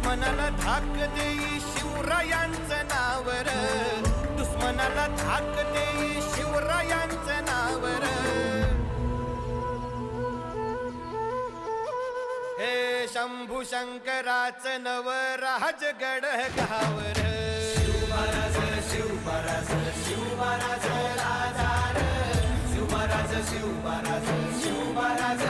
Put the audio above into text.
दुश्मनाला धाक देई शिवरायांचं नावर, दुश्मनाला धाक देई शिवरायांचं नावर. हे शंभू शंकराचं नव राजगड गावर. शिवमहाराज शिवमहाराज शिवमहाराज राजा रे, शिवमहाराज शिवमहाराज शिवमहाराज